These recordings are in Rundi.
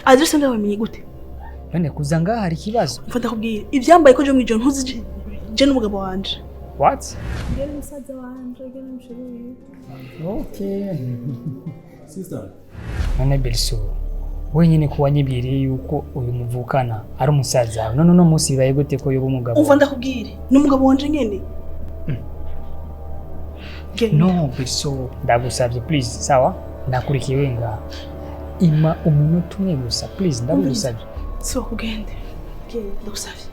adresse ndawe menye gute none kuza ngaha hari ikibazo mfata kubwira ivyambaye ko je mwijoro ntuzi je n'umugabo wanje what ngene musaza wanje ngene mushiriye okay sister none Belso wenyine ko wanyibwiriye yuko uyu muvukana ari umusaza wawe none no munsi bibaye gute ko yoba umugabo umva ndakubwire n'umugabo wanje nyene no Belso ndagusabye please sawa nakurikiye ngaha ima umunota umwe gusa please ndagusabye so kugende ndagusabye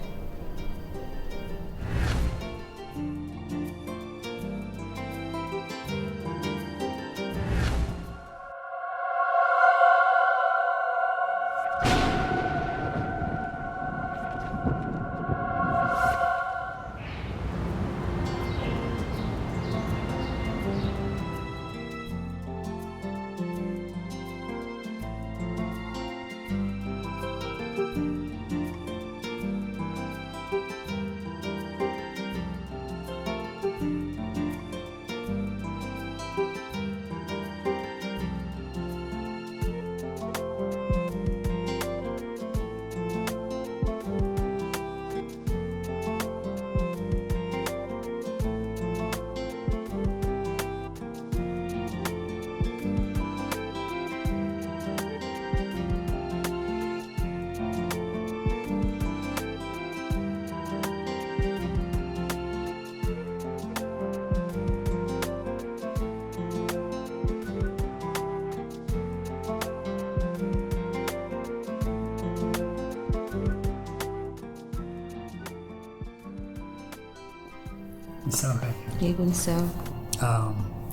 sawa yego ni sawa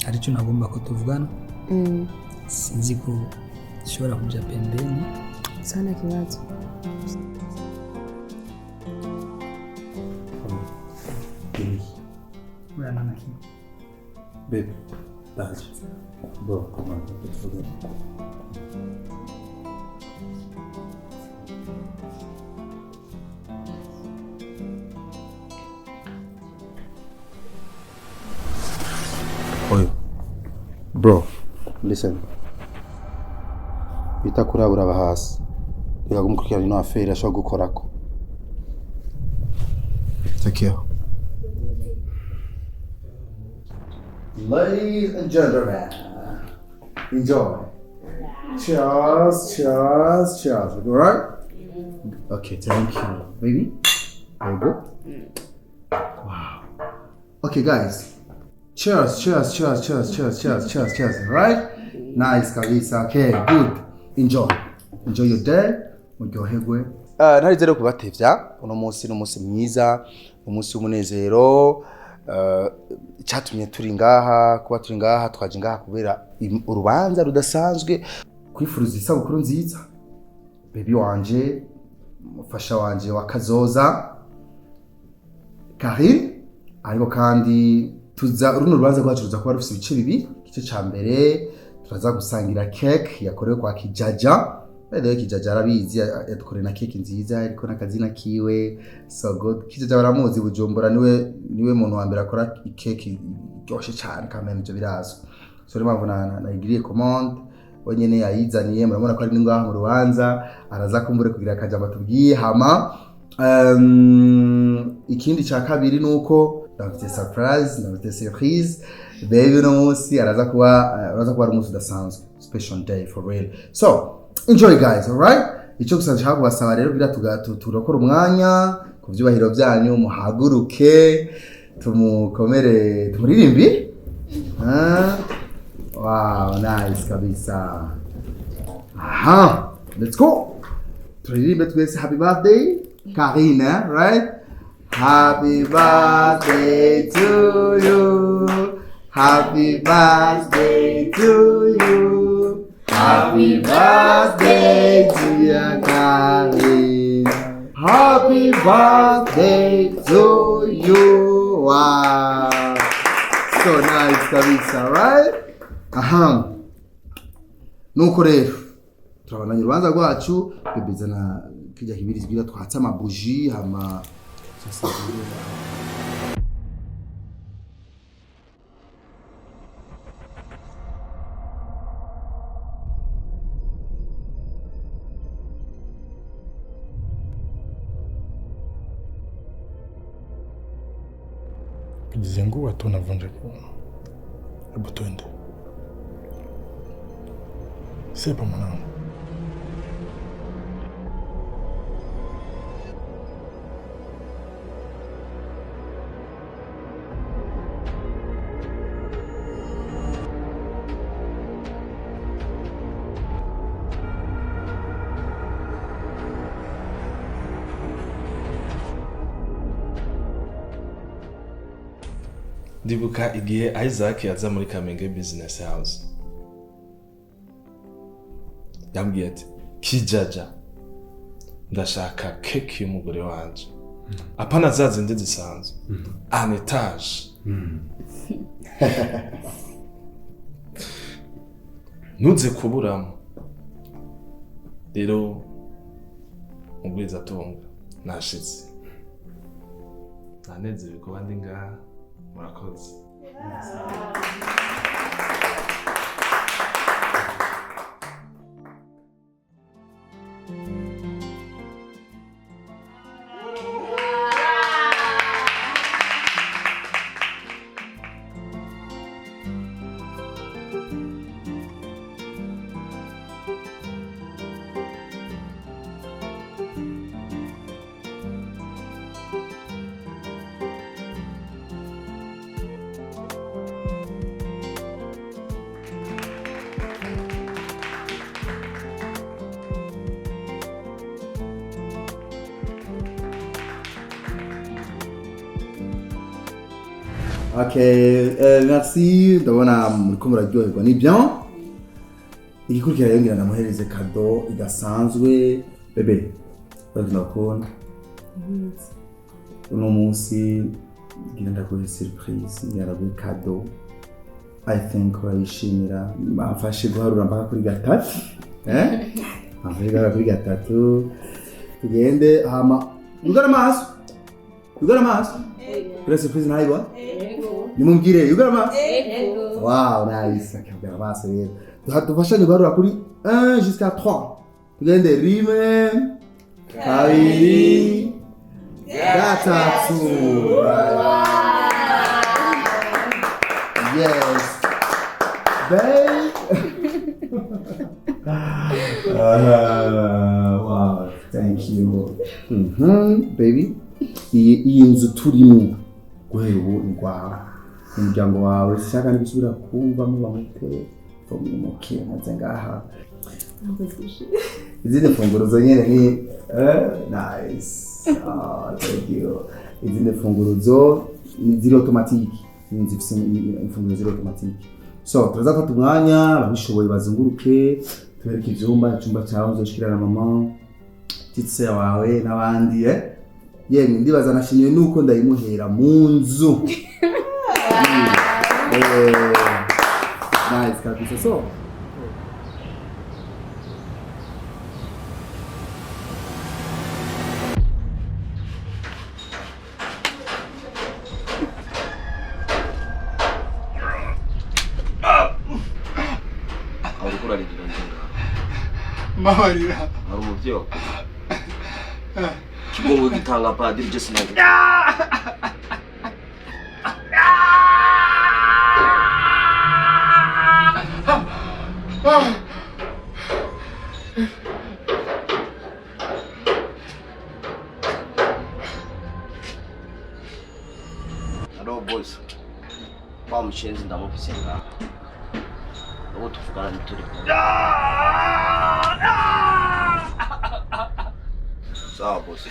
hari cyo nagomba ko tuvugana sinzi ko ushobora kuja pembeni sana kibazo urana naki babe that's bro come on let's forget bro listen bitakurabura bahasi bigagumukurikirana ino affaire ashobora gukorako take care ladies and gentlemen enjoy cheers cheers cheers all right okay thank you baby very good wow okay guys cheers, cheers, cheers, cheers, cheers, cheers, cheers, cheers, right? Nice, kabisa. Okay, good. Enjoy. Enjoy your day. Muryoherwe. Nari zero kubatevya. Uno munsi n'umunsi mwiza, umunsi w'umunezero. Cyatumye turi ngaha, kuba turi ngaha, twaje ngaha kubera urubanza rudasanzwe. Kwifuriza isabukuru nziza. Baby wanje, mufasha wanje wakazoza. Karim, ariko kandi tuza runo rubanza rwacu ruza kuba rufite ibice bibi. Igice ca mbere turaza gusangira cake yakorewe kwa Kijaja. Bede Kijaja arabizi yadukoreye na cake nziza ariko nakazina kiwe so good. Kijaja baramuzi Bujumbura niwe muntu wa mbere akora cake iryoshye cyane kandi ibyo birazwe. So rero mpamvu nayigiriye commande wenyene yayizaniye murabona ko ari ngaha mu rubanza araza kumbure kugira akajambo tubwiye hama ikindi cha kabiri nuko ndafite surprise baby no munsi araza kuba umunsi udasanzwe special day for real so enjoy guys all right icyo gusanje habu basaba rero bira turakora umwanya ku byubahiro byanyu muhaguruke tumukomere tumuririmbi wow nice kabisa aha let's go turirimbe twese happy birthday Karina right. Happy birthday to you. Happy birthday to you. Happy birthday to you, Karin. Happy birthday to you. Wow. So nice, kabisa, right? Aha. Nuko rero turabandanya urubanza rwacu bibizana kijya hibirizwa twatsa amabuji hama Kijizengu watu wanavunja kiuno. Hebu twende. Sepa mwanangu. Ndibuka igihe Isaac yaza muri Kamenge Business House. Yambwiye ati kijaja ndashaka keke y'umugore wanje. Apana zazindi zisanzwe. An etage. Nuze kuburamo. Rero ubwiza tunga nashize. Nanezerewe kuba ndi ngaha. Murakoze. Ok, merci. Ndabona muriko muraryoherwa ni bien. Igikurikira rero ngira ndamuhereze kado idasanzwe. Bebe, ndakubona. Uno munsi ngira ndaguhe surprise, ngira ndaguhe kado. I think urayishimira. Bamfashe guharura mpaka kuri gatatu. Bamfashe kuri gatatu. Tugende hama. Ugara maso. Ugara maso. Kuri surprise nayibwa? Nimumgire, ugara maso? Wow, nice. Ugara maso rero. Dufashanye guharura kuri 1 jusqu'à 3. Tugende rime. Kabiri. Gatatu. Yes. Babe. Wow, thank you. Baby. Iyi nzu turimo guhera ubu ni kwawe. Umuryango wawe sishaka nibisubira kumva mubamute. Muke maze ngaha. Izindi funguro zonyene ni nice. Thank you. Izindi funguro zo ni ziri automatique. Ni zifise imfunguro ziri automatique. So, turaza ko tumwanya babishoboye bazunguruke, tubereke icyumba cyawe uzoshikira na mama, titse wawe n'abandi yemwe ndibaza nashimiye nuko ndayimuhera mu nzu. Nice kabisa. So Mabarira. Ari umuvyeyi wakoze. Kigongo gitanga padiri je sinaje. Hello boys. Bamushenze ndamufise ngaha. Ubu tuvugana n'ituri. Sawa bosi.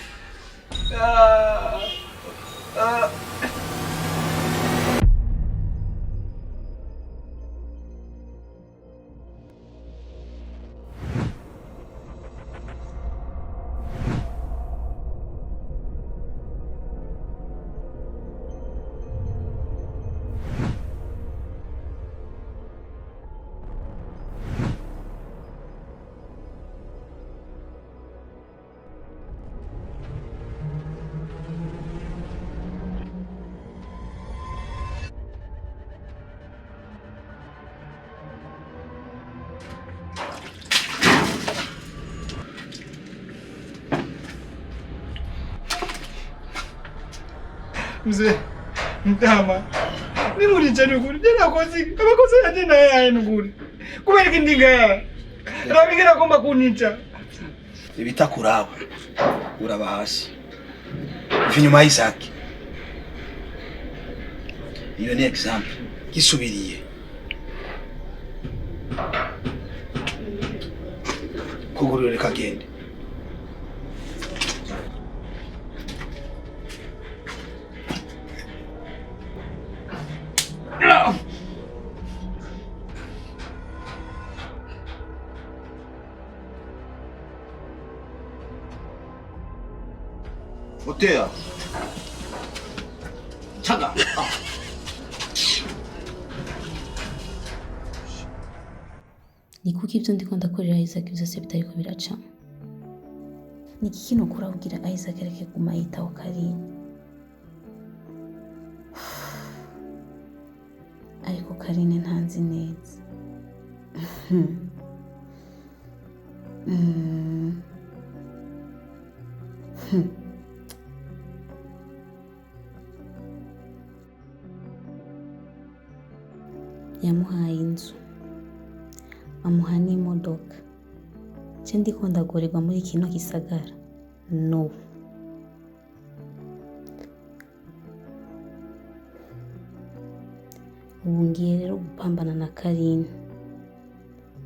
Mzee, Mtama. Ni muri cyane kuri. Jana kozi. Abakozi yaje na yaya nukuri. Kubera kindinga. Rabigira komba kunica. Ibitakuraba. Uraba hasi. Inyuma y'Isaki. Iyo ni example. Gisubiriye. Kugurure kagende. 어때요? 잠깐. Ni kuki ibyo ndiko ndakorera Isaac byose bitariko biracamo? Ni iki nokora kugira Isaac areke guma yitaho Karine? Ariko Karine ntanzi neza. Yamuhaye inzu, amuha n'imodoka. Je ndiko ndagorerwa muri kino gisagara? No. Ubu ngiye rero gupambana na Karine.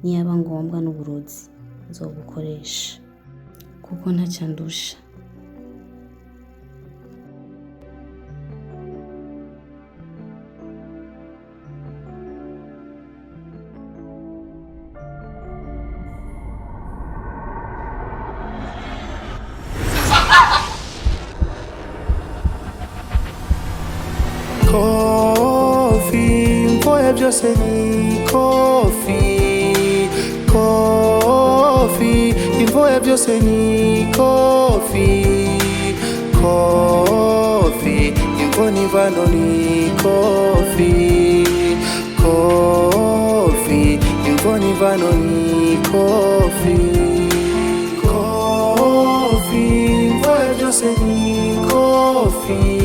Niyaba ngombwa n'uburozi nzobukoresha kuko ntacyandusha. Kofi, mvoye byose ni Kofi. Kofi, imvoye byose ni Kofi. Kofi, imvoni vano ni Kofi. Kofi, imvoni vano ni Kofi. Kofi, imvoye byose ni Kofi.